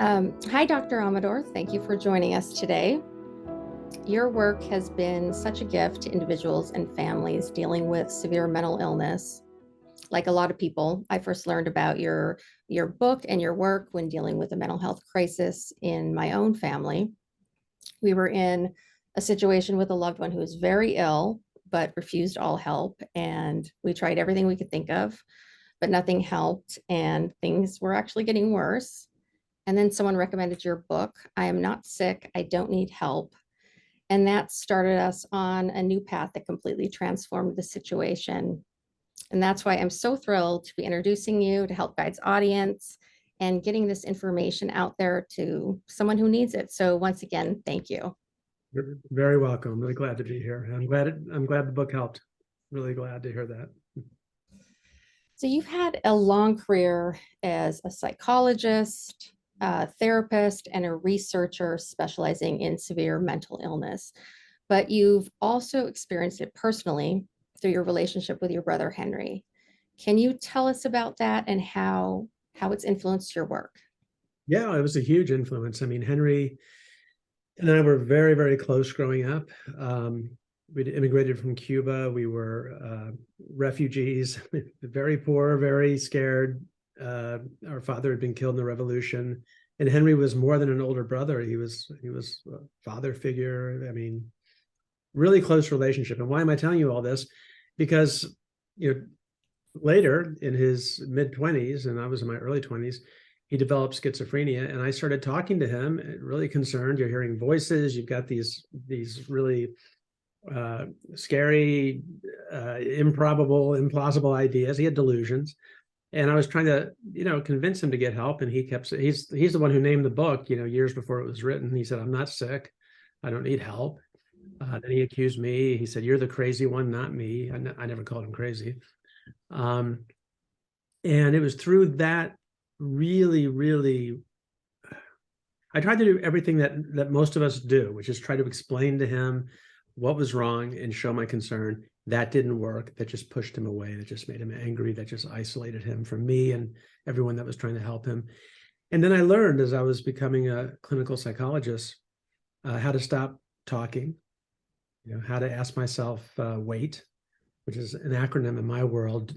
Hi, Dr. Amador. Thank you for joining us today. Your work has been such a gift to individuals and families dealing with severe mental illness. Like a lot of people, I first learned about your book and your work when dealing with a mental health crisis in my own family. We were in a situation with a loved one who was very ill, but refused all help. And we tried everything we could think of, but nothing helped. And things were actually getting worse. And then someone recommended your book, I Am Not Sick, I Don't Need Help. And that started us on a new path that completely transformed the situation. And that's why I'm so thrilled to be introducing you to HelpGuide's audience and getting this information out there to someone who needs it. So once again, thank you. You're very welcome. I'm really glad to be here. I'm glad the book helped. Really glad to hear that. So you've had a long career as a psychologist, a therapist, and a researcher specializing in severe mental illness. But you've also experienced it personally through your relationship with your brother, Henry. Can you tell us about that and how it's influenced your work? Yeah, it was a huge influence. I mean, Henry and I were very, very close growing up. We'd immigrated from Cuba. We were refugees, very poor, very scared. Our father had been killed in the revolution, and Henry was more than an older brother. He was a father figure. I mean, really close relationship. And why am I telling you all this? Because later in his mid-20s, and I was in my early 20s, he developed schizophrenia, and I started talking to him, really concerned. You're hearing voices. You've got these really scary, improbable, implausible ideas. He had delusions, and I was trying to, convince him to get help. And he kept saying, he's the one who named the book, years before it was written. He said, "I'm not sick. I don't need help." Then he accused me. He said, "You're the crazy one, not me." I never called him crazy. And it was through that really, I tried to do everything that most of us do, which is try to explain to him what was wrong and show my concern. That didn't work. That just pushed him away. That just made him angry. That just isolated him from me and everyone that was trying to help him. And then I learned, as I was becoming a clinical psychologist, how to stop talking, how to ask myself, wait, which is an acronym in my world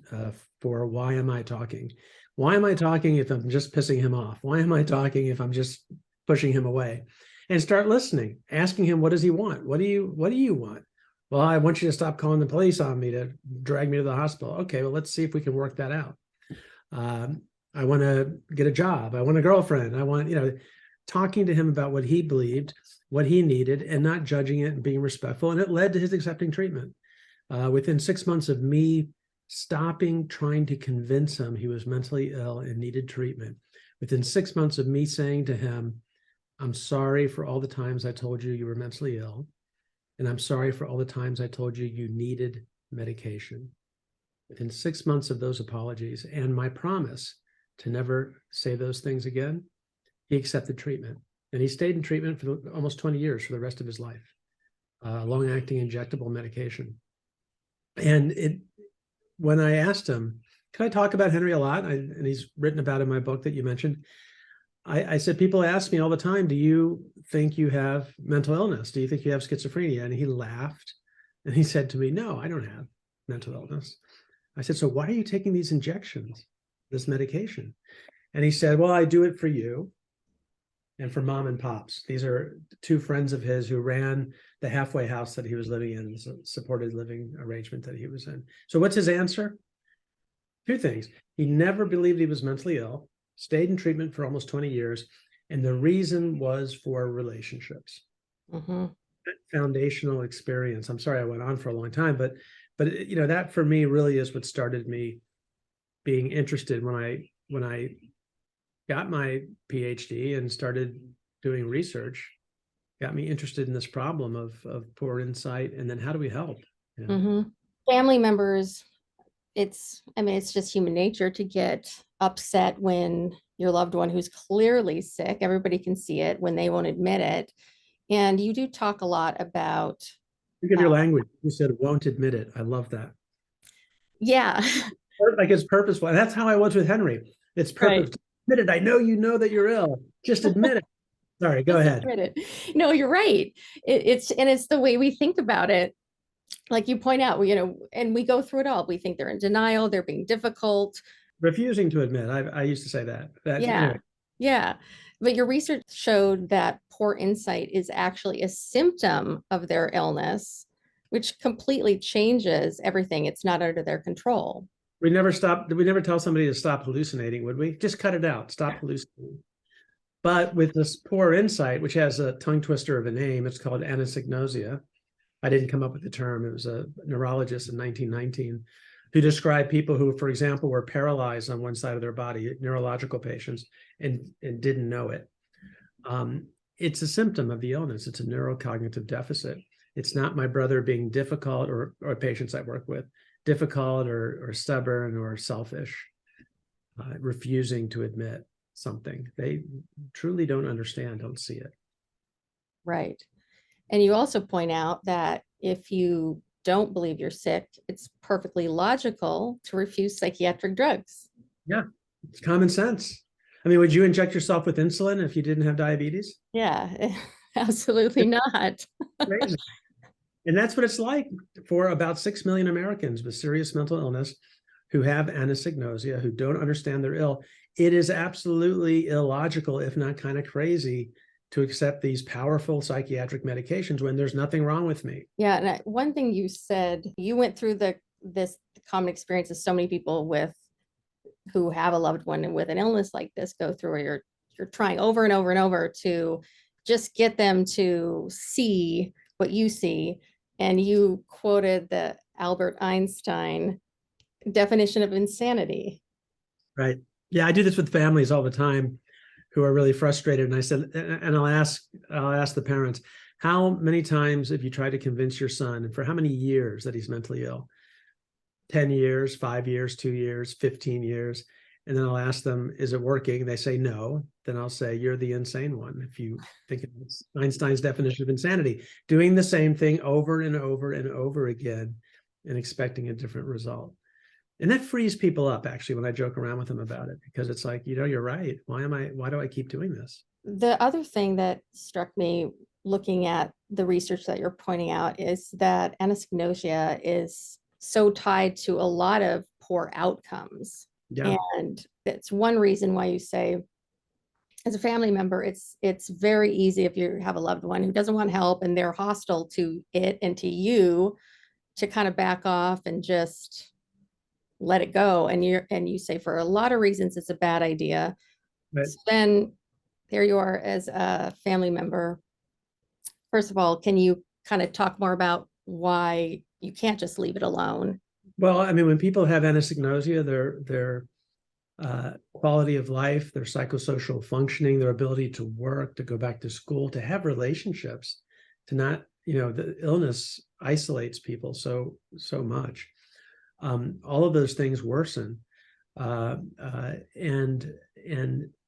for why am I talking? Why am I talking if I'm just pissing him off? Why am I talking if I'm just pushing him away? And start listening, asking him, what does he want? What do you want? Well, I want you to stop calling the police on me to drag me to the hospital. Okay, well, let's see if we can work that out. I want to get a job. I want a girlfriend. I want, talking to him about what he believed, what he needed, and not judging it and being respectful. And it led to his accepting treatment. Within 6 months of me stopping trying to convince him he was mentally ill and needed treatment, within 6 months of me saying to him, "I'm sorry for all the times I told you you were mentally ill, and I'm sorry for all the times I told you you needed medication." Within 6 months of those apologies and my promise to never say those things again, he accepted treatment. And he stayed in treatment for almost 20 years, for the rest of his life, long-acting injectable medication. And when I asked him, "Can I talk about Henry a lot?" And he's written about in my book that you mentioned. I said, people ask me all the time, "Do you think you have mental illness? Do you think you have schizophrenia?" And he laughed and he said to me, "No, I don't have mental illness." I said, "So why are you taking these injections, this medication?" And he said, "Well, I do it for you and for mom and pops." These are two friends of his who ran the halfway house that he was living in, the supported living arrangement that he was in. So what's his answer? Two things. He never believed he was mentally ill, stayed in treatment for almost 20 years, and the reason was for relationships. Mm-hmm. That foundational experience. I'm sorry I went on for a long time, but that for me really is what started me being interested when I got my PhD and started doing research. Got me interested in this problem of poor insight, and then how do we help? Mm-hmm. Family members, it's just human nature to get upset when your loved one who's clearly sick, everybody can see it, when they won't admit it. And you do talk a lot about, Look at your language. You said "won't admit it." I love that. yeah, Like it's purposeful. And that's how I was with Henry. It's right. purposeful. admit it. I know you know that you're ill. Just admit it. Sorry, go Just ahead. admit it. No, you're right. It's the way we think about it. Like you point out, and we go through it all. We think they're in denial, they're being difficult. Refusing to admit. I used to say that. Yeah. Anyway. Yeah. But your research showed that poor insight is actually a symptom of their illness, which completely changes everything. It's not under their control. We never tell somebody to stop hallucinating, would we? Just cut it out. Stop hallucinating. But with this poor insight, which has a tongue twister of a name, it's called anosognosia. I didn't come up with the term. It was a neurologist in 1919 who described people who, for example, were paralyzed on one side of their body, neurological patients, and didn't know it. It's a symptom of the illness. It's a neurocognitive deficit. It's not my brother being difficult, or patients I work with, difficult or stubborn or selfish, refusing to admit something. They truly don't understand, don't see it. Right. And you also point out that if you don't believe you're sick, it's perfectly logical to refuse psychiatric drugs. Yeah, it's common sense. I mean, would you inject yourself with insulin if you didn't have diabetes? Yeah, absolutely not. Crazy. And that's what it's like for about 6 million Americans with serious mental illness who have anosognosia, who don't understand they're ill. It is absolutely illogical, if not kind of crazy, to accept these powerful psychiatric medications when there's nothing wrong with me. Yeah, and one thing you said, you went through this common experience that so many people who have a loved one with an illness like this go through, where you're trying over and over and over to just get them to see what you see. And you quoted the Albert Einstein definition of insanity. Right. Yeah, I do this with families all the time who are really frustrated. And I said, and I'll ask the parents, how many times have you tried to convince your son, and for how many years, that he's mentally ill? 10 years, 5 years, 2 years, 15 years. And then I'll ask them, is it working? They say no. Then I'll say, you're the insane one. If you think it's Einstein's definition of insanity, doing the same thing over and over and over again and expecting a different result. And that frees people up, actually, when I joke around with them about it, because it's like, you're right. Why do I keep doing this? The other thing that struck me looking at the research that you're pointing out is that anosognosia is so tied to a lot of poor outcomes. Yeah. And it's one reason why you say, as a family member, it's very easy if you have a loved one who doesn't want help and they're hostile to it and to you, to kind of back off and just let it go. And you say, for a lot of reasons, it's a bad idea. Right. So then there you are as a family member. First of all, can you kind of talk more about why you can't just leave it alone? Well, I mean, when people have anosognosia, their quality of life, their psychosocial functioning, their ability to work, to go back to school, to have relationships, to not, the illness isolates people so much. All of those things worsen, and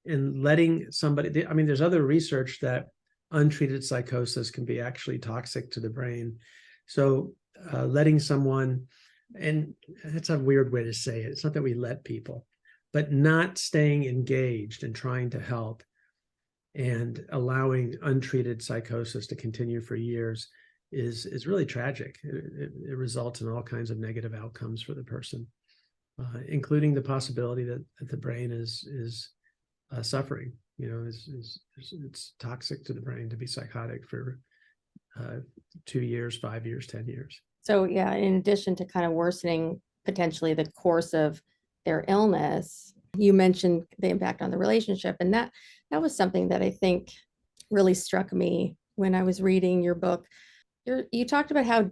letting somebody. I mean, there's other research that untreated psychosis can be actually toxic to the brain. So letting someone, and it's a weird way to say it. It's not that we let people, but not staying engaged and trying to help and allowing untreated psychosis to continue for years is really tragic. It results in all kinds of negative outcomes for the person, including the possibility that the brain is suffering. It's toxic to the brain to be psychotic for 2 years, 5 years, 10 years. So yeah, in addition to kind of worsening potentially the course of their illness, you mentioned the impact on the relationship. And that was something that I think really struck me when I was reading your book. You talked about how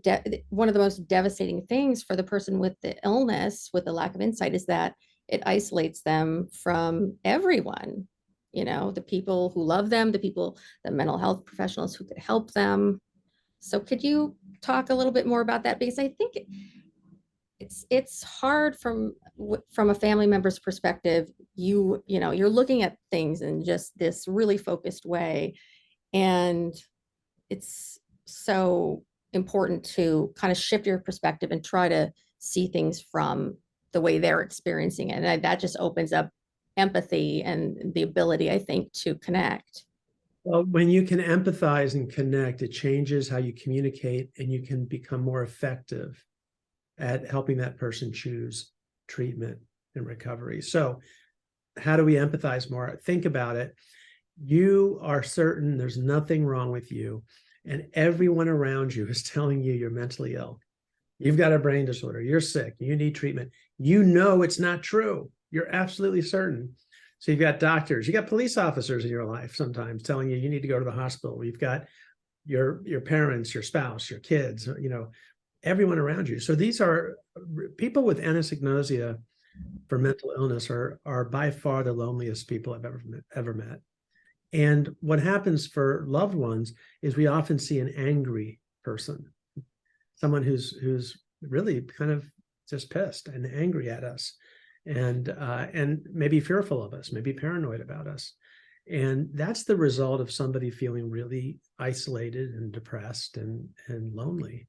one of the most devastating things for the person with the illness, with the lack of insight, is that it isolates them from everyone, the people who love them, the mental health professionals who could help them. So could you talk a little bit more about that? Because I think it's hard from a family member's perspective. You're looking at things in just this really focused way, and it's so important to kind of shift your perspective and try to see things from the way they're experiencing it. And that just opens up empathy and the ability, I think, to connect. Well, when you can empathize and connect, it changes how you communicate, and you can become more effective at helping that person choose treatment and recovery. So how do we empathize more? Think about it. You are certain there's nothing wrong with you, and everyone around you is telling you you're mentally ill. You've got a brain disorder. You're sick. You need treatment. You know it's not true. You're absolutely certain. So you've got doctors, you got police officers in your life sometimes telling you need to go to the hospital. You've got your parents, your spouse, your kids, everyone around you. So these are people with anosognosia for mental illness are by far the loneliest people I've ever met. And what happens for loved ones is we often see an angry person, someone who's really kind of just pissed and angry at us, and maybe fearful of us, maybe paranoid about us. And that's the result of somebody feeling really isolated and depressed and lonely.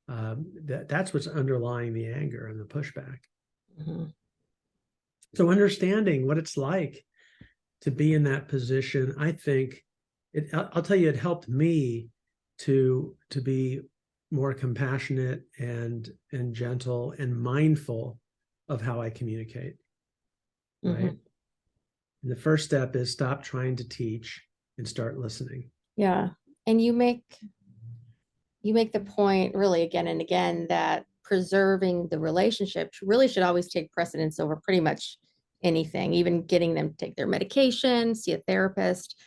That's what's underlying the anger and the pushback. Mm-hmm. So understanding what it's like to be in that position, I think I'll tell you, it helped me to be more compassionate and gentle and mindful of how I communicate. Right. Mm-hmm. And the first step is stop trying to teach and start listening. Yeah. And you make the point really again and again that preserving the relationship really should always take precedence over pretty much anything, even getting them to take their medication, see a therapist.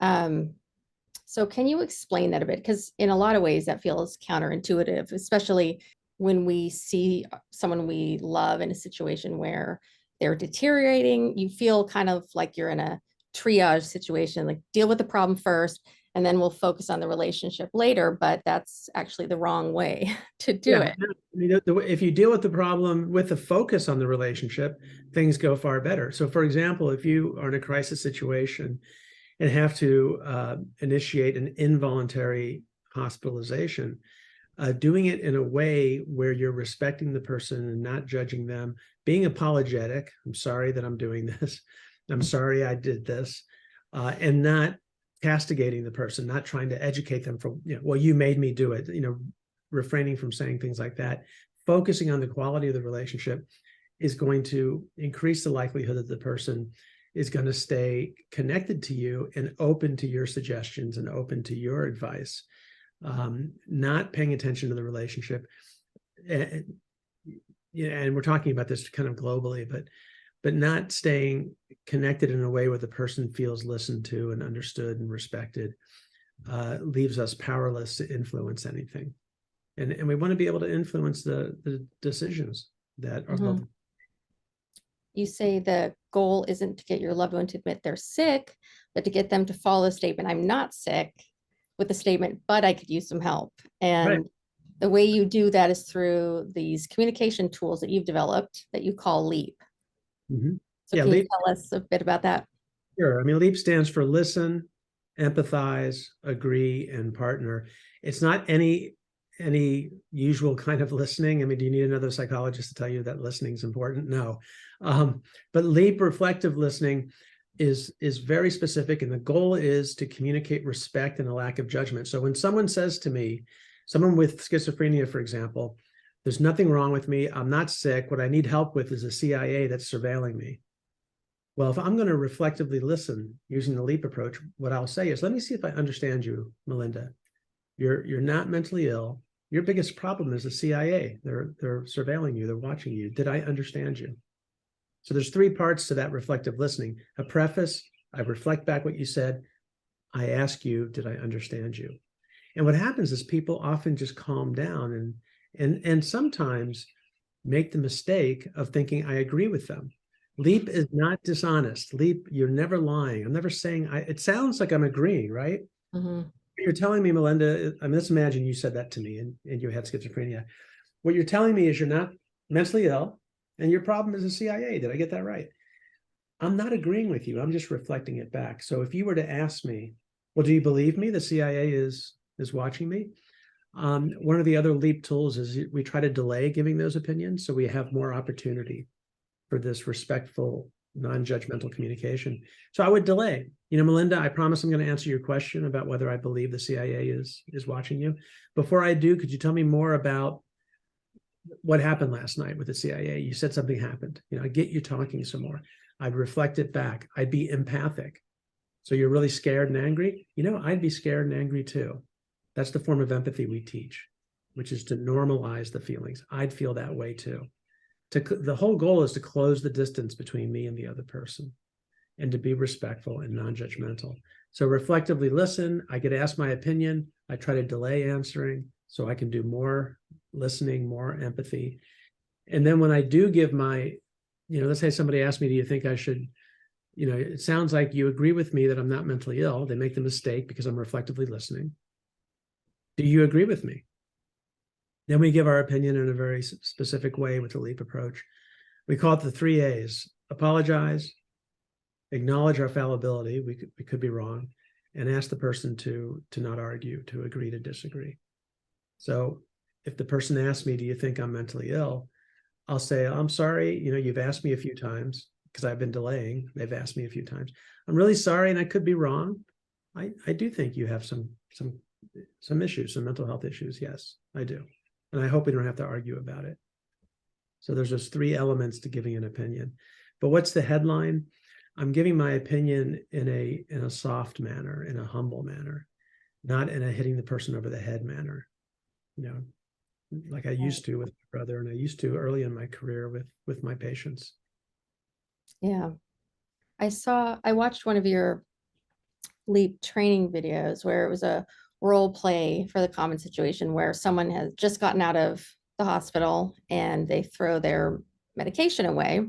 So can you explain that a bit? Because in a lot of ways that feels counterintuitive, especially when we see someone we love in a situation where they're deteriorating. You feel kind of like you're in a triage situation, like deal with the problem first, and then we'll focus on the relationship later. But that's actually the wrong way to do it. I mean, if you deal with the problem with a focus on the relationship, things go far better. So, for example, if you are in a crisis situation and have to initiate an involuntary hospitalization, doing it in a way where you're respecting the person and not judging them, being apologetic. I'm sorry that I'm doing this. I'm sorry I did this, and not castigating the person, not trying to educate them for, well, you made me do it, refraining from saying things like that. Focusing on the quality of the relationship is going to increase the likelihood that the person is going to stay connected to you and open to your suggestions and open to your advice, not paying attention to the relationship. And we're talking about this kind of globally, but not staying connected in a way where the person feels listened to and understood and respected, leaves us powerless to influence anything. And we want to be able to influence the decisions that are loved. You say the goal isn't to get your loved one to admit they're sick, but to get them to follow the statement, I'm not sick, with the statement, but I could use some help. And right. The way you do that is through these communication tools that you've developed that you call LEAP. Mm-hmm. So can you tell us a bit about that? Sure. I mean, LEAP stands for listen, empathize, agree, and partner. It's not any usual kind of listening. I mean, do you need another psychologist to tell you that listening is important? No. But LEAP, reflective listening, is very specific, and the goal is to communicate respect and a lack of judgment. So when someone says to me, someone with schizophrenia, for example, there's nothing wrong with me, I'm not sick, what I need help with is a CIA that's surveilling me. Well, if I'm going to reflectively listen using the LEAP approach, what I'll say is, let me see if I understand you, Melinda. You're not mentally ill. Your biggest problem is the CIA. They're surveilling you. They're watching you. Did I understand you? So there's three parts to that reflective listening. A preface, I reflect back what you said. I ask you, did I understand you? And what happens is people often just calm down and sometimes make the mistake of thinking I agree with them. LEAP is not dishonest. LEAP, you're never lying. I'm never saying, it sounds like I'm agreeing, right? Mm-hmm. You're telling me, Melinda, I mean, let's imagine you said that to me and you had schizophrenia. What you're telling me is you're not mentally ill and your problem is the CIA. Did I get that right? I'm not agreeing with you. I'm just reflecting it back. So if you were to ask me, well, do you believe me? The CIA is watching me. One of the other LEAP tools is we try to delay giving those opinions so we have more opportunity for this respectful non-judgmental communication. So I would delay. Melinda, I promise I'm going to answer your question about whether I believe the CIA is watching you. Before I do, could you tell me more about what happened last night with the CIA? You said something happened. I get you talking some more. I'd reflect it back. I'd be empathic. So you're really scared and angry? I'd be scared and angry too. That's the form of empathy we teach, which is to normalize the feelings. I'd feel that way too. The whole goal is to close the distance between me and the other person and to be respectful and non-judgmental. So reflectively listen. I get asked my opinion. I try to delay answering so I can do more listening, more empathy. And then when I do give my, let's say somebody asked me, do you think I should, it sounds like you agree with me that I'm not mentally ill. They make the mistake because I'm reflectively listening. Do you agree with me? Then we give our opinion in a very specific way with the LEAP approach. We call it the 3 A's: apologize, acknowledge our fallibility, we could be wrong, and ask the person to not argue, to agree to disagree. So if the person asks me, do you think I'm mentally ill? I'll say, I'm sorry, you've asked me a few times because I've been delaying. They've asked me a few times. I'm really sorry, and I could be wrong. I do think you have some issues, some mental health issues. Yes, I do. And I hope we don't have to argue about it. So there's those 3 elements to giving an opinion. But what's the headline? I'm giving my opinion in a soft manner, in a humble manner, not in a hitting the person over the head manner, like I used to with my brother, and I used to early in my career with my patients. Yeah. I watched one of your LEAP training videos where it was a role play for the common situation where someone has just gotten out of the hospital and they throw their medication away.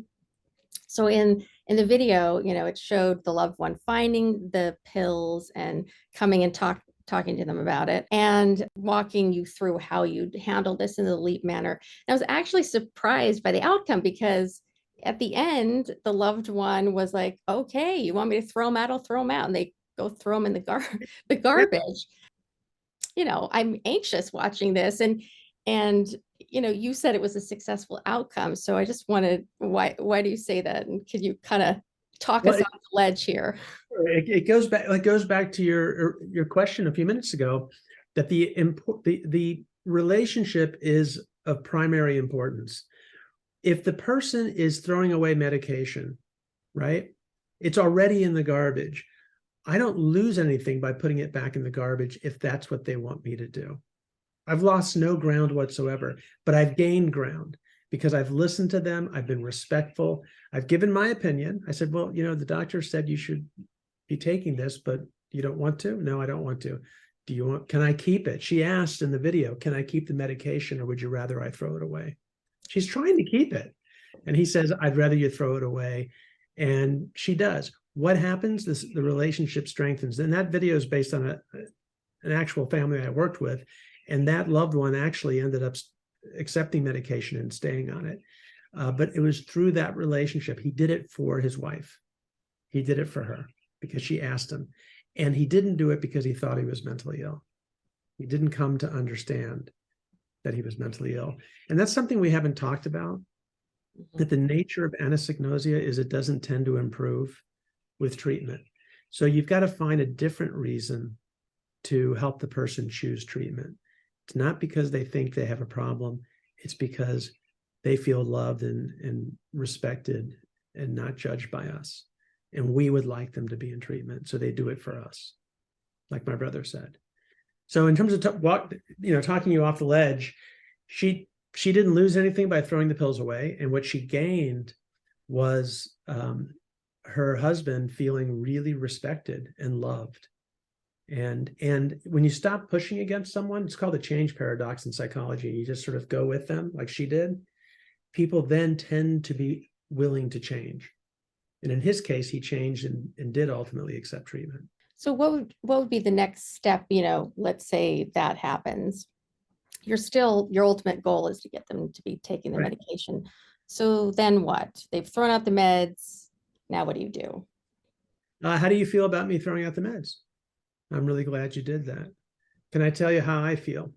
So in the video, it showed the loved one finding the pills and coming and talking to them about it and walking you through how you'd handle this in the LEAP manner. And I was actually surprised by the outcome because at the end, the loved one was like, okay, you want me to throw them out? I'll throw them out. And they go throw them in the garbage. I'm anxious watching this and you said it was a successful outcome. So I just wanted, why do you say that? And could you kind of talk us off the ledge here? It goes back to your question a few minutes ago, that the relationship is of primary importance. If the person is throwing away medication, right, it's already in the garbage. I don't lose anything by putting it back in the garbage if that's what they want me to do. I've lost no ground whatsoever, but I've gained ground because I've listened to them. I've been respectful. I've given my opinion. I said, well, the doctor said you should be taking this, but you don't want to? No, I don't want to. Can I keep it? She asked in the video, can I keep the medication or would you rather I throw it away? She's trying to keep it. And he says, I'd rather you throw it away. And she does. What happens? The relationship strengthens. And that video is based on an actual family I worked with. And that loved one actually ended up accepting medication and staying on it. But it was through that relationship. He did it for his wife. He did it for her because she asked him. And he didn't do it because he thought he was mentally ill. He didn't come to understand that he was mentally ill. And that's something we haven't talked about, that the nature of anosognosia is it doesn't tend to improve with treatment. So you've got to find a different reason to help the person choose treatment. It's not because they think they have a problem. It's because they feel loved and respected and not judged by us. And we would like them to be in treatment. So they do it for us, like my brother said. So in terms of talking you off the ledge, she didn't lose anything by throwing the pills away. And what she gained was her husband feeling really respected and loved. And when you stop pushing against someone, it's called the change paradox in psychology. You just sort of go with them like she did. People then tend to be willing to change. And in his case, he changed and did ultimately accept treatment. So what would be the next step? Let's say that happens. Your ultimate goal is to get them to be taking the medication. So then what? They've thrown out the meds. Now what do you do? How do you feel about me throwing out the meds? I'm really glad you did that. Can I tell you how I feel?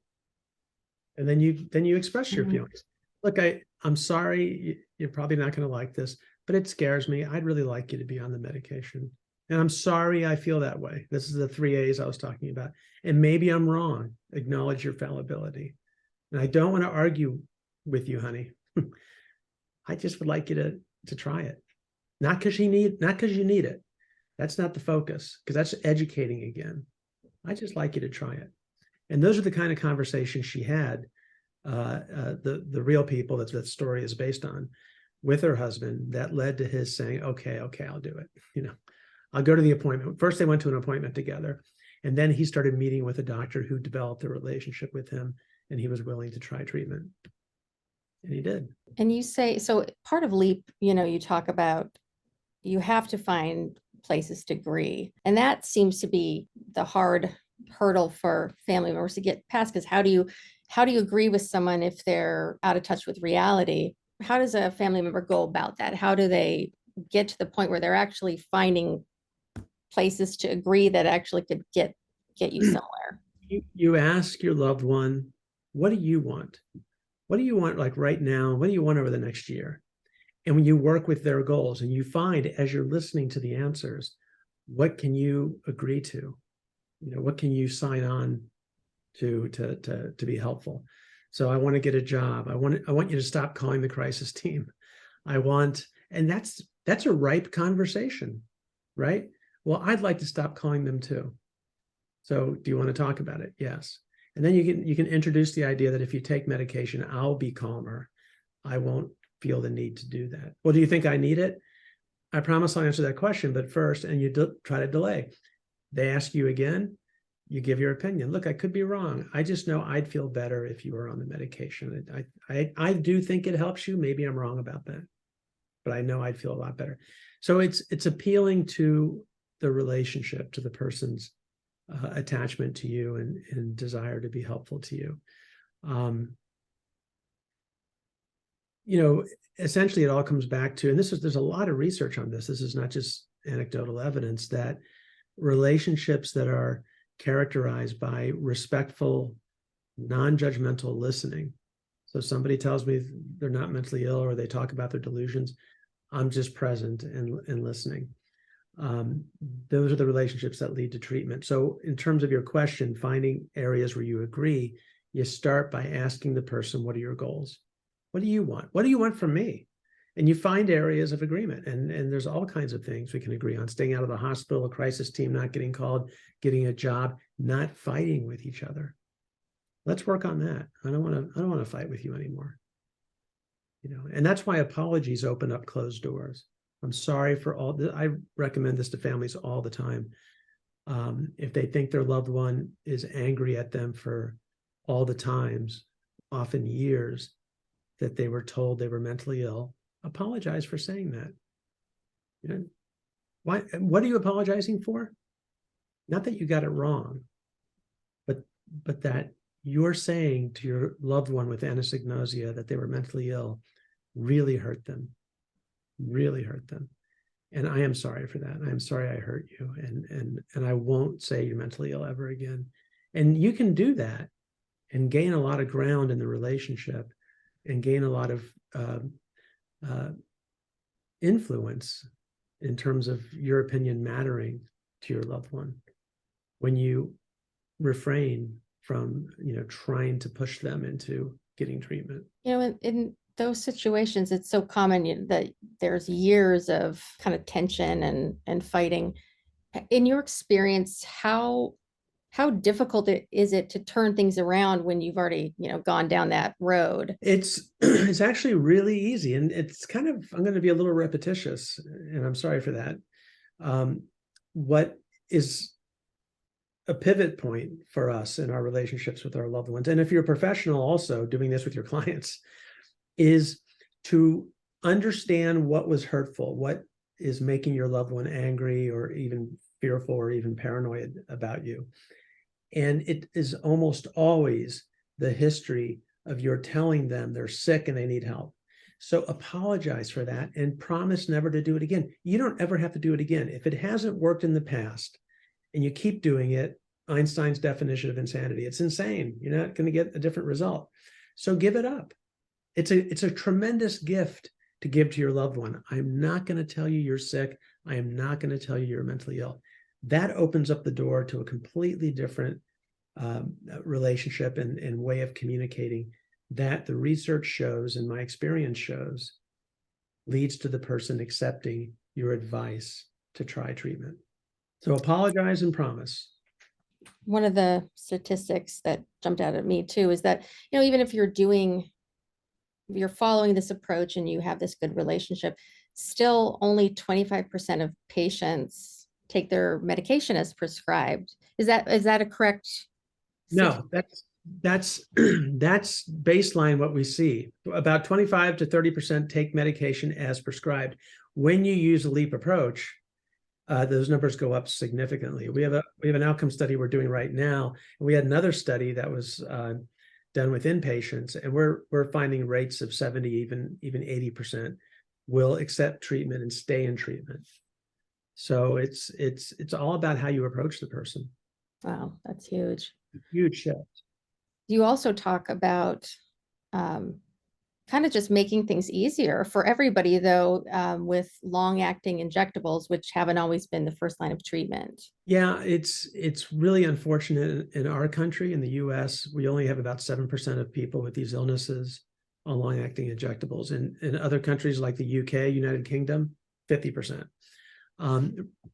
And then you express your feelings. Look, I'm sorry. You're probably not going to like this, but it scares me. I'd really like you to be on the medication. And I'm sorry I feel that way. This is the 3 A's I was talking about. And maybe I'm wrong. Acknowledge your fallibility. And I don't want to argue with you, honey. I just would like you to try it. Not because you need it. That's not the focus, because that's educating again. I just like you to try it. And those are the kind of conversations she had, the real people that story is based on, with her husband, that led to his saying, okay, I'll do it. I'll go to the appointment. First, they went to an appointment together, and then he started meeting with a doctor who developed a relationship with him, and he was willing to try treatment. And he did. And you say, so part of LEAP, you talk about you have to find places to agree. And that seems to be the hard hurdle for family members to get past, because how do you agree with someone if they're out of touch with reality? How does a family member go about that? How do they get to the point where they're actually finding places to agree that actually could get you somewhere? You ask your loved one, what do you want? What do you want, like right now? What do you want over the next year? And when you work with their goals, and you find, as you're listening to the answers, what can you agree to? What can you sign on to be helpful? So I want to get a job. I want you to stop calling the crisis team. And that's a ripe conversation, right? Well, I'd like to stop calling them too. So do you want to talk about it? Yes. And then you can introduce the idea that if you take medication, I'll be calmer. I won't feel the need to do that. Well, do you think I need it? I promise I'll answer that question, but first, and you try to delay. They ask you again, you give your opinion. Look, I could be wrong. I just know I'd feel better if you were on the medication. I do think it helps you. Maybe I'm wrong about that, but I know I'd feel a lot better. So it's appealing to the relationship, to the person's attachment to you and desire to be helpful to you. Essentially it all comes back to, and there's a lot of research on this. This is not just anecdotal evidence, that relationships that are characterized by respectful, non-judgmental listening. So somebody tells me they're not mentally ill, or they talk about their delusions, I'm just present and listening. Those are the relationships that lead to treatment. So in terms of your question, finding areas where you agree, you start by asking the person, what are your goals? What do you want? What do you want from me? And you find areas of agreement. And there's all kinds of things we can agree on: staying out of the hospital, a crisis team, not getting called, getting a job, not fighting with each other. Let's work on that. I don't want to fight with you anymore. And that's why apologies open up closed doors. I'm sorry for all. I recommend this to families all the time. If they think their loved one is angry at them for all the times, often years, that they were told they were mentally ill, apologize for saying that. Why? What are you apologizing for? Not that you got it wrong, but that you're saying to your loved one with anosognosia that they were mentally ill really hurt them. And I am sorry for that. I'm sorry I hurt you. And I won't say you're mentally ill ever again. And you can do that and gain a lot of ground in the relationship, and gain a lot of influence in terms of your opinion mattering to your loved one, when you refrain from trying to push them into getting treatment. In those situations, it's so common that there's years of kind of tension and fighting. In your experience, how difficult is it to turn things around when you've already gone down that road? It's actually really easy, and it's kind of, I'm going to be a little repetitious, and I'm sorry for that. What is a pivot point for us in our relationships with our loved ones, and if you're a professional also doing this with your clients, is to understand what was hurtful, what is making your loved one angry or even fearful or even paranoid about you. And it is almost always the history of your telling them they're sick and they need help. So apologize for that and promise never to do it again. You don't ever have to do it again. If it hasn't worked in the past and you keep doing it, Einstein's definition of insanity, it's insane. You're not going to get a different result. So give it up. It's a tremendous gift to give to your loved one. I'm not going to tell you you're sick. I am not going to tell you you're mentally ill. That opens up the door to a completely different relationship and way of communicating that the research shows and my experience shows leads to the person accepting your advice to try treatment. So apologize and promise. One of the statistics that jumped out at me too is that, even if you're following this approach and you have this good relationship, still only 25% of patients take their medication as prescribed. Is that a correct? No, that's baseline what we see. About 25 to 30% take medication as prescribed. When you use a LEAP approach, those numbers go up significantly. We have an outcome study we're doing right now. We had another study that was done with inpatients, and we're finding rates of 70, even 80% will accept treatment and stay in treatment. So it's all about how you approach the person. Wow, that's huge. Huge shift. You also talk about kind of just making things easier for everybody, though, with long-acting injectables, which haven't always been the first line of treatment. Yeah, it's really unfortunate in our country, in the US, we only have about 7% of people with these illnesses on long-acting injectables. In other countries like the UK, United Kingdom, 50%.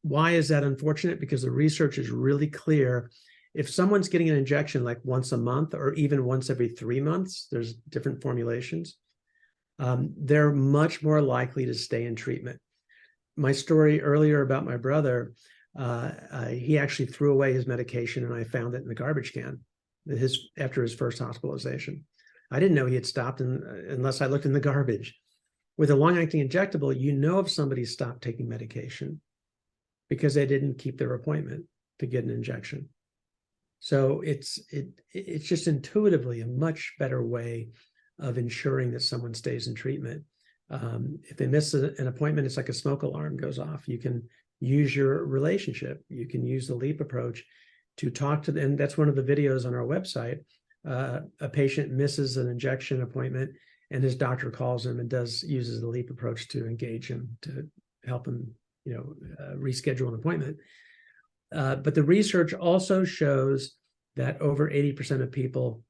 Why is that unfortunate? Because the research is really clear. If someone's getting an injection like once a month or even once every 3 months, there's different formulations, they're much more likely to stay in treatment. My story earlier about my brother, he actually threw away his medication and I found it in the garbage can after his first hospitalization. I didn't know he had stopped unless I looked in the garbage. With a long-acting injectable, you know if somebody stopped taking medication because they didn't keep their appointment to get an injection. So it's just intuitively a much better way of ensuring that someone stays in treatment. If they miss an appointment, it's like a smoke alarm goes off. You can use your relationship. You can use the LEAP approach to talk to them. And that's one of the videos on our website. A patient misses an injection appointment and his doctor calls him and uses the LEAP approach to engage him, to help him, reschedule an appointment. But the research also shows that over 80% of people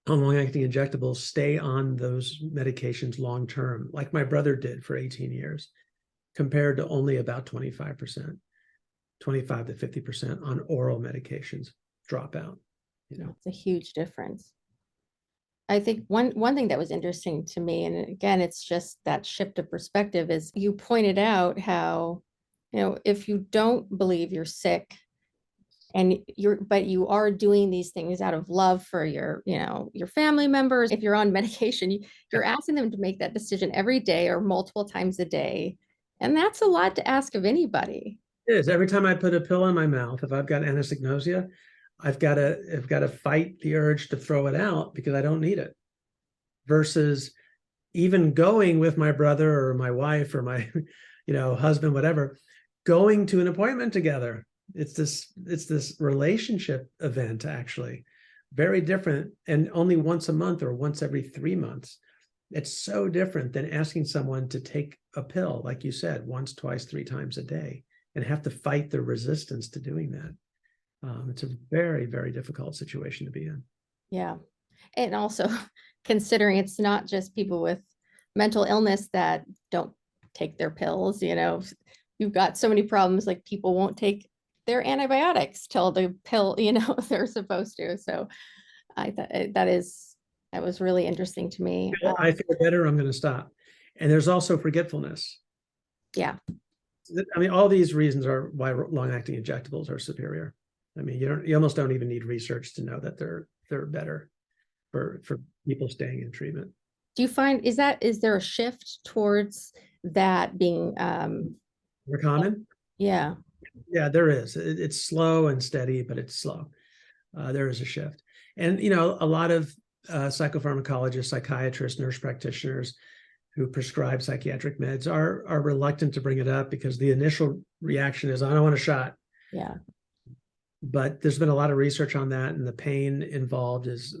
on long-acting injectables stay on those medications long-term, like my brother did for 18 years, compared to only about 25%, 25 to 50% on oral medications drop out. It's a huge difference. I think one thing that was interesting to me, and again, it's just that shift of perspective, is you pointed out how, if you don't believe you're sick but you are doing these things out of love for your family members. If you're on medication, you're asking them to make that decision every day or multiple times a day. And that's a lot to ask of anybody. It is. Every time I put a pill in my mouth, if I've got anosognosia, I've got to fight the urge to throw it out because I don't need it. Versus even going with my brother or my wife or my, husband, whatever, going to an appointment together. It's this relationship event, actually, very different, and only once a month or once every 3 months. It's so different than asking someone to take a pill, like you said, once, twice, 3 times a day, and have to fight the resistance to doing that. It's a very, very difficult situation to be in. Yeah. And also considering it's not just people with mental illness that don't take their pills, you've got so many problems, like people won't take their antibiotics till the pill, they're supposed to. So I thought that was really interesting to me. I feel better, I'm going to stop. And there's also forgetfulness. Yeah. I mean, all these reasons are why long-acting injectables are superior. I mean, you almost don't even need research to know that they're better for people staying in treatment. Do you find, is there a shift towards that being more common? Yeah. Yeah, there is. It's slow and steady, but it's slow. There is a shift. And, a lot of psychopharmacologists, psychiatrists, nurse practitioners who prescribe psychiatric meds are reluctant to bring it up because the initial reaction is, I don't want a shot. Yeah. But there's been a lot of research on that, and the pain involved is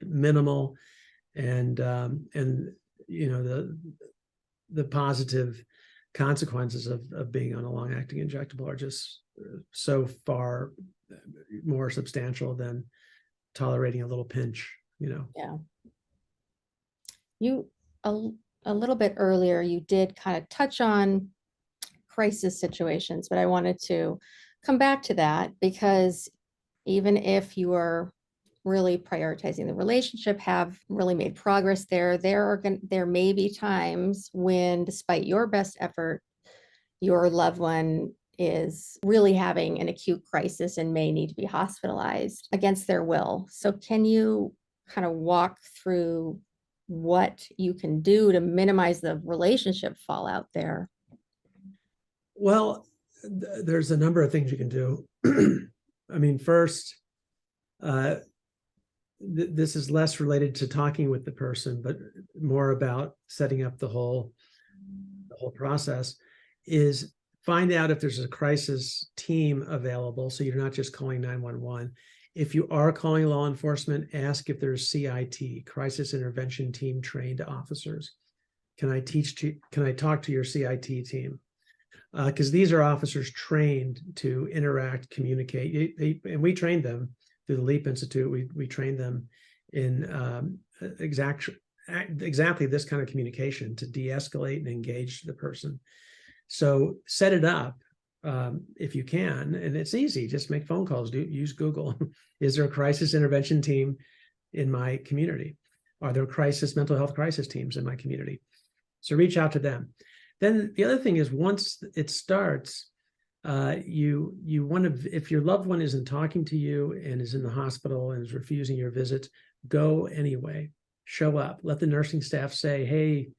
minimal. And the the positive consequences of being on a long-acting injectable are just so far more substantial than tolerating a little pinch, Yeah. You, a little bit earlier, you did kind of touch on crisis situations, but I wanted to come back to that because even if you are really prioritizing the relationship, have really made progress there, there may be times when, despite your best effort, your loved one is really having an acute crisis and may need to be hospitalized against their will. So can you kind of walk through what you can do to minimize the relationship fallout there? Well, there's a number of things you can do. I mean, first, this is less related to talking with the person, but more about setting up the whole process, is find out if there's a crisis team available, so you're not just calling 911. If you are calling law enforcement, ask if there's CIT, crisis intervention team trained officers. Can I talk to your CIT team? Because these are officers trained to interact, communicate, and we trained them through the LEAP Institute. We trained them in exactly this kind of communication to de-escalate and engage the person. So set it up if you can, and it's easy. Just make phone calls. Use Google. Is there a crisis intervention team in my community? Are there mental health crisis teams in my community? So reach out to them. Then the other thing is, once it starts, you want to, if your loved one isn't talking to you and is in the hospital and is refusing your visits, go anyway. Show up. Let the nursing staff say, hey,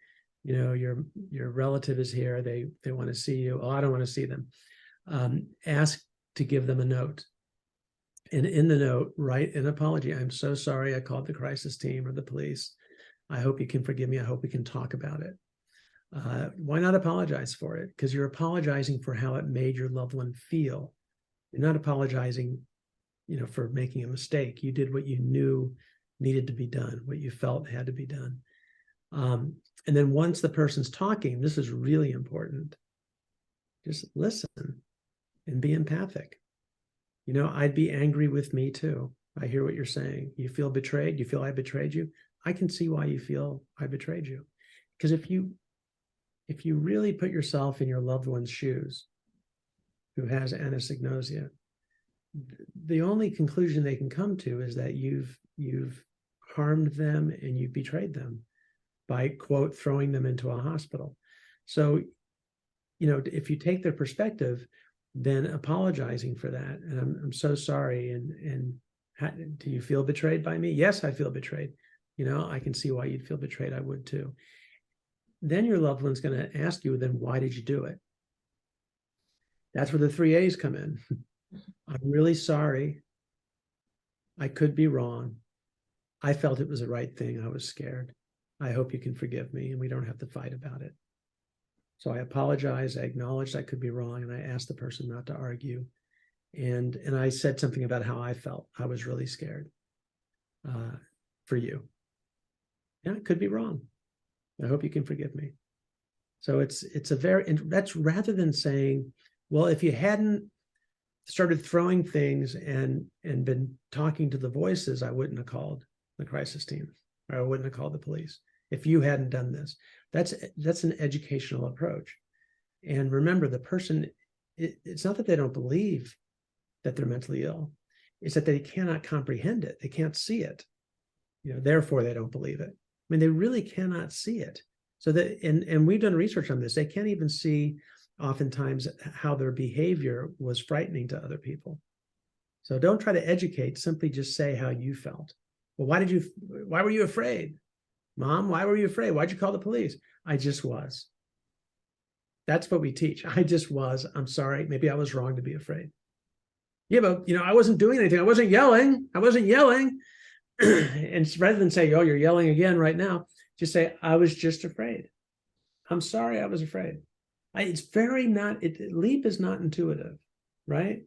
your relative is here. They want to see you. Oh, I don't want to see them. Ask to give them a note. And in the note, write an apology. I'm so sorry I called the crisis team or the police. I hope you can forgive me. I hope we can talk about it. Why not apologize for it? Because you're apologizing for how it made your loved one feel. You're not apologizing, for making a mistake. You did what you knew needed to be done, what you felt had to be done. And then once the person's talking, this is really important. Just listen and be empathic. I'd be angry with me too. I hear what you're saying. You feel betrayed. You feel I betrayed you. I can see why you feel I betrayed you. Because if you really put yourself in your loved one's shoes who has anosognosia, the only conclusion they can come to is that you've harmed them and you've betrayed them by, quote, throwing them into a hospital. So, if you take their perspective, then apologizing for that. And I'm so sorry. And do you feel betrayed by me? Yes, I feel betrayed. I can see why you'd feel betrayed. I would too. Then your loved one's going to ask you, then why did you do it? That's where the 3 A's come in. I'm really sorry. I could be wrong. I felt it was the right thing. I was scared. I hope you can forgive me and we don't have to fight about it. So I apologize. I acknowledged I could be wrong, and I asked the person not to argue. And I said something about how I felt. I was really scared for you. Yeah, I could be wrong. I hope you can forgive me. So that's rather than saying, well, if you hadn't started throwing things and been talking to the voices, I wouldn't have called the crisis team, or I wouldn't have called the police. If you hadn't done this, that's an educational approach. And remember, the person, it's not that they don't believe that they're mentally ill. It's that they cannot comprehend it. They can't see it. Therefore they don't believe it. I mean, they really cannot see it. So that, and we've done research on this. They can't even see oftentimes how their behavior was frightening to other people. So don't try to educate, simply just say how you felt. Well, why were you afraid? Mom, why were you afraid? Why'd you call the police? I just was. That's what we teach. I just was. I'm sorry. Maybe I was wrong to be afraid. Yeah, but I wasn't doing anything. I wasn't yelling. And rather than say, oh, you're yelling again right now, just say, I was just afraid. I'm sorry, I was afraid. LEAP is not intuitive, right?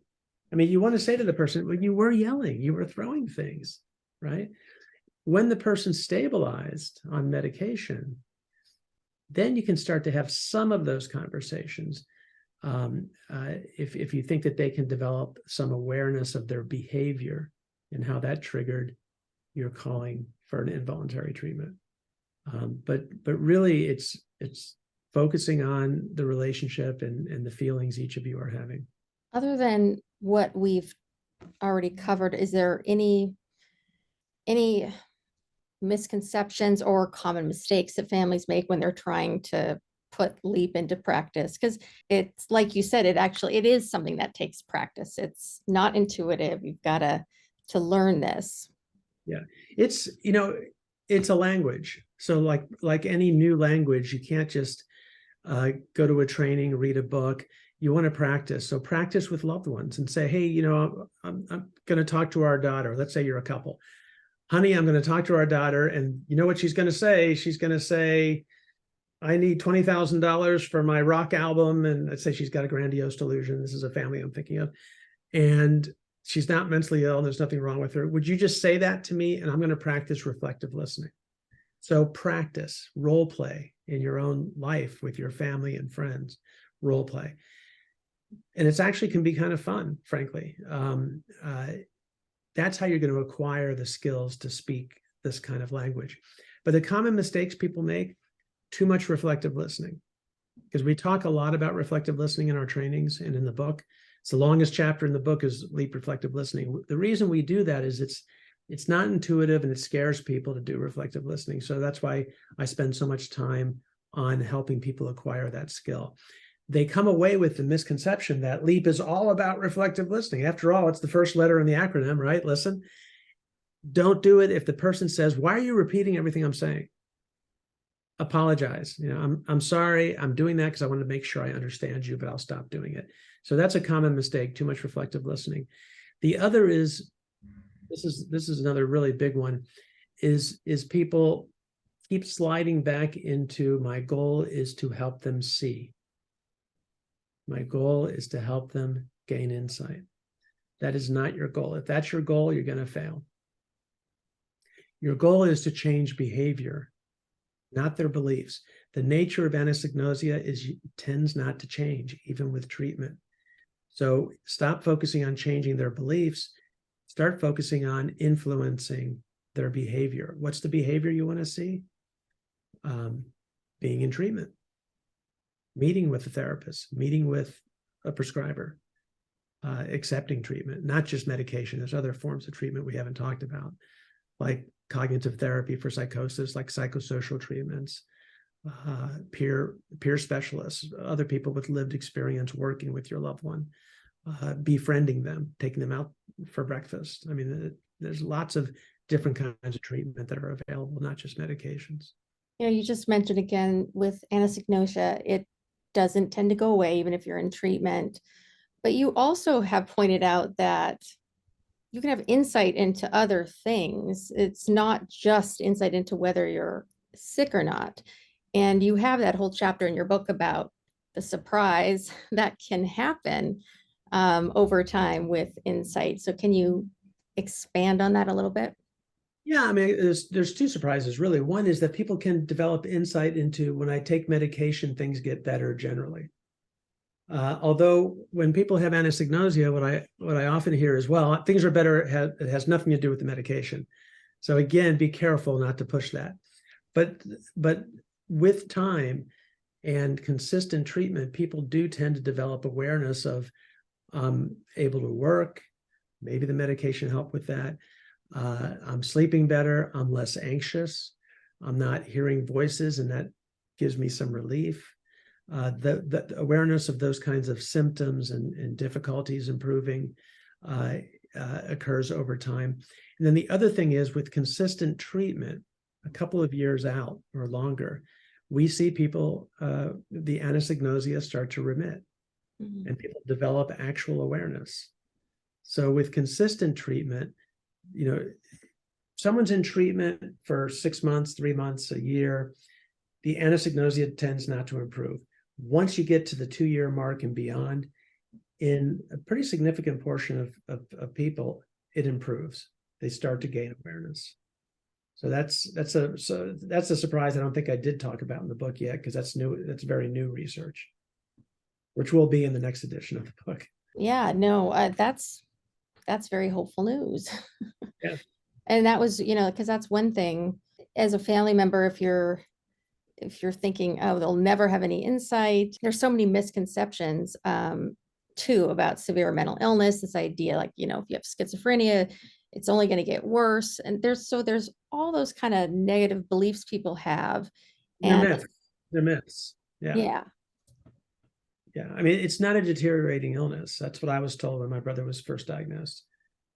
I mean, you want to say to the person, well, you were yelling, you were throwing things, right? When the person's stabilized on medication, then you can start to have some of those conversations. If you think that they can develop some awareness of their behavior and how that triggered your calling for an involuntary treatment. But really, it's focusing on the relationship and the feelings each of you are having. Other than what we've already covered, is there any misconceptions or common mistakes that families make when they're trying to put LEAP into practice? Because it's like you said, it is something that takes practice. It's not intuitive. You've got to learn this. Yeah, it's a language. So like any new language, you can't just go to a training, read a book. You want to practice. So practice with loved ones and say, hey, I'm going to talk to our daughter. Let's say you're a couple. Honey, I'm going to talk to our daughter. And you know what she's going to say? She's going to say, I need $20,000 for my rock album. And let's say she's got a grandiose delusion. This is a family I'm thinking of. And she's not mentally ill. There's nothing wrong with her. Would you just say that to me? And I'm going to practice reflective listening. So practice, role play in your own life with your family and friends, role play. And it's actually can be kind of fun, frankly. That's how you're going to acquire the skills to speak this kind of language. But the common mistakes people make, too much reflective listening. Because we talk a lot about reflective listening in our trainings and in the book. It's the longest chapter in the book is LEAP reflective listening. The reason we do that is it's not intuitive and it scares people to do reflective listening. So that's why I spend so much time on helping people acquire that skill. They come away with the misconception that LEAP is all about reflective listening. After all, it's the first letter in the acronym, right? Listen. Don't do it if the person says, why are you repeating everything I'm saying? Apologize. I'm sorry. I'm doing that because I want to make sure I understand you, but I'll stop doing it. So that's a common mistake, too much reflective listening. The other is, this is another really big one, is people keep sliding back into my goal is to help them see. My goal is to help them gain insight. That is not your goal. If that's your goal, you're going to fail. Your goal is to change behavior, not their beliefs. The nature of anosognosia tends not to change, even with treatment. So stop focusing on changing their beliefs. Start focusing on influencing their behavior. What's the behavior you want to see? Being in treatment, meeting with a therapist, meeting with a prescriber, accepting treatment, not just medication. There's other forms of treatment we haven't talked about, like cognitive therapy for psychosis, like psychosocial treatments, peer specialists, other people with lived experience working with your loved one, befriending them, taking them out for breakfast. I mean, there's lots of different kinds of treatment that are available, not just medications. You just mentioned again with anosognosia, it doesn't tend to go away even if you're in treatment. But you also have pointed out that you can have insight into other things. It's not just insight into whether you're sick or not. And you have that whole chapter in your book about the surprise that can happen over time with insight. So can you expand on that a little bit? Yeah, I mean, there's two surprises, really. One is that people can develop insight into when I take medication, things get better generally. Although when people have anosognosia, what I often hear is, well, things are better. It has nothing to do with the medication. So again, be careful not to push that. But with time and consistent treatment, people do tend to develop awareness of able to work. Maybe the medication helped with that. I'm sleeping better. I'm less anxious. I'm not hearing voices, and that gives me some relief. The awareness of those kinds of symptoms and difficulties improving occurs over time. And then the other thing is with consistent treatment, a couple of years out or longer, we see people, the anosognosia start to remit, and people develop actual awareness. So with consistent treatment, someone's in treatment for 6 months, 3 months, a year, the anosognosia tends not to improve. Once you get to the 2-year mark and beyond, in a pretty significant portion of people, it improves. They start to gain awareness. So that's a surprise I don't think I did talk about in the book yet, because that's new. That's very new research, which will be in the next edition of the book. Yeah, no, that's very hopeful news. Yeah. And that was, because that's one thing as a family member, if you're thinking, oh, they'll never have any insight. There's so many misconceptions too about severe mental illness. This idea, like, if you have schizophrenia, it's only going to get worse. And there's all those kind of negative beliefs people have. They're And myths. They're myths. Yeah. yeah. Yeah. I mean, it's not a deteriorating illness. That's what I was told when my brother was first diagnosed.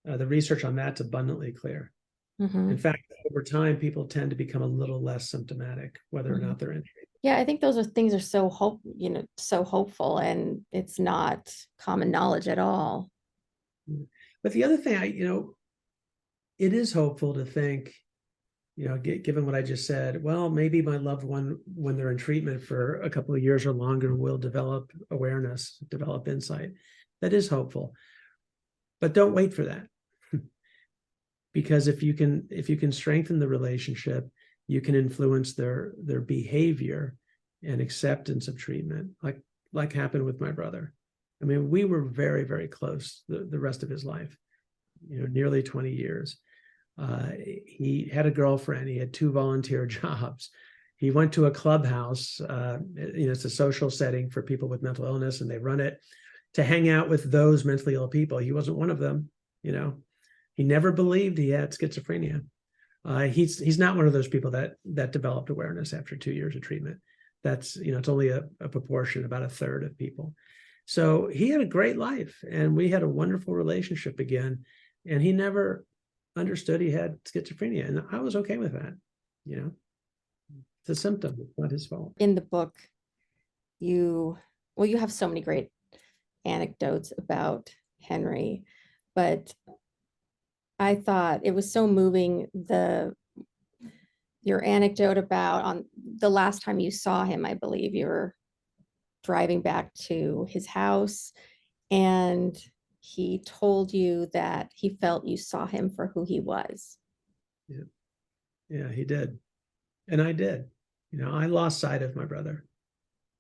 The research on that's abundantly clear. Mhm. In fact, over time, people tend to become a little less symptomatic, whether or not they're in treatment. Yeah, I think those are things are so hopeful, and it's not common knowledge at all. But the other thing, it is hopeful to think, given what I just said, well, maybe my loved one, when they're in treatment for a couple of years or longer, will develop awareness, develop insight. That is hopeful. But don't wait for that. Because if you can strengthen the relationship, you can influence their behavior and acceptance of treatment, like happened with my brother. I mean, we were very, very close the rest of his life, nearly 20 years. He had a girlfriend. He had 2 volunteer jobs. He went to a clubhouse. It's a social setting for people with mental illness, and they run it to hang out with those mentally ill people. He wasn't one of them. He never believed he had schizophrenia. He's not one of those people that developed awareness after 2 years of treatment. That's, it's only a proportion, about a third of people. So he had a great life, and we had a wonderful relationship again. And he never understood he had schizophrenia, and I was okay with that. It's a symptom. It's not his fault. In the book, you have so many great anecdotes about Henry, but I thought it was so moving, your anecdote about on the last time you saw him. I believe you were driving back to his house, and he told you that he felt you saw him for who he was. Yeah, he did. And I did. I lost sight of my brother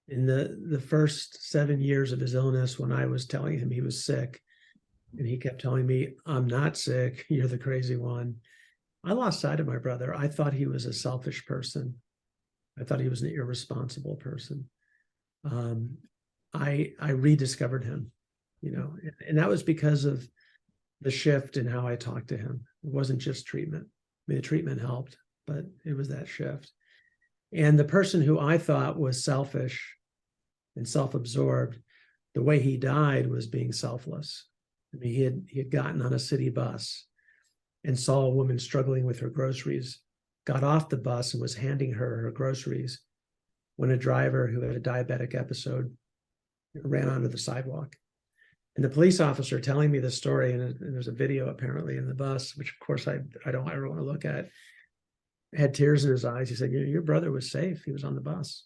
in the first 7 years of his illness, when I was telling him he was sick, and he kept telling me, I'm not sick. You're the crazy one. I lost sight of my brother. I thought he was a selfish person. I thought he was an irresponsible person. I rediscovered him, and that was because of the shift in how I talked to him. It wasn't just treatment. I mean, the treatment helped, but it was that shift. And the person who I thought was selfish and self-absorbed, the way he died was being selfless. I mean, he had gotten on a city bus and saw a woman struggling with her groceries, got off the bus and was handing her groceries, when a driver who had a diabetic episode ran onto the sidewalk. And the police officer telling me the story, and there's a video apparently in the bus, which of course I don't ever want to look at, had tears in his eyes. He said, your brother was safe. He was on the bus.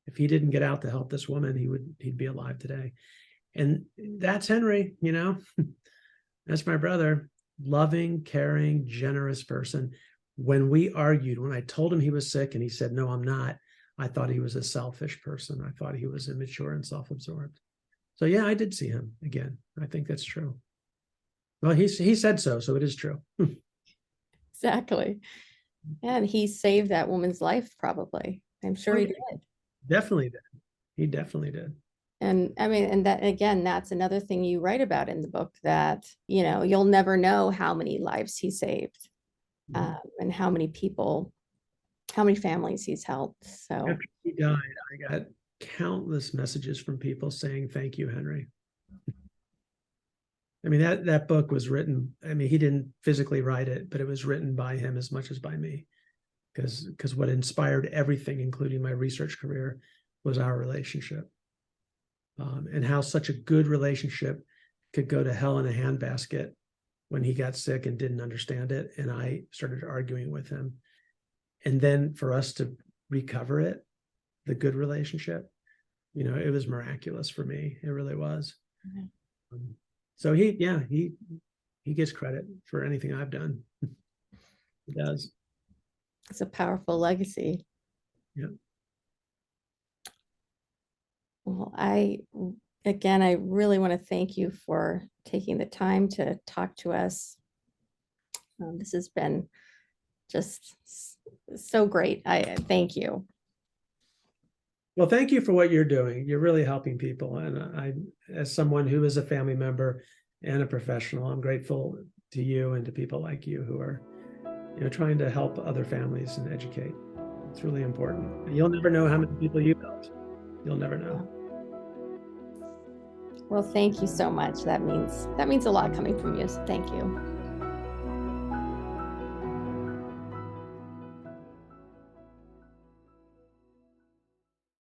If he didn't get out to help this woman, he'd be alive today. And that's Henry, that's my brother. Loving, caring, generous person. When we argued, when I told him he was sick and he said, no, I'm not, I thought he was a selfish person. I thought he was immature and self-absorbed. So yeah, I did see him again. I think that's true. Well, he said so it is true. Exactly. And he saved that woman's life, probably. I'm sure he did. Definitely did. He definitely did. And I mean, and that again, that's another thing you write about in the book, that, you'll never know how many lives he saved, and how many people, how many families he's helped. So after he died, I got countless messages from people saying, thank you, Henry. I mean, that book was written, I mean, he didn't physically write it, but it was written by him as much as by me, because what inspired everything, including my research career, was our relationship. And how such a good relationship could go to hell in a handbasket when he got sick and didn't understand it. And I started arguing with him. And then for us to recover it, the good relationship, it was miraculous for me. It really was. So he gets credit for anything I've done. He does. It's a powerful legacy. Yeah. Well, again, I really want to thank you for taking the time to talk to us. This has been just so great. I thank you. Well, thank you for what you're doing. You're really helping people. And as someone who is a family member and a professional, I'm grateful to you and to people like you who are, trying to help other families and educate. It's really important. You'll never know how many people you've helped. You'll never know. Well, thank you so much. That means a lot coming from you. So thank you.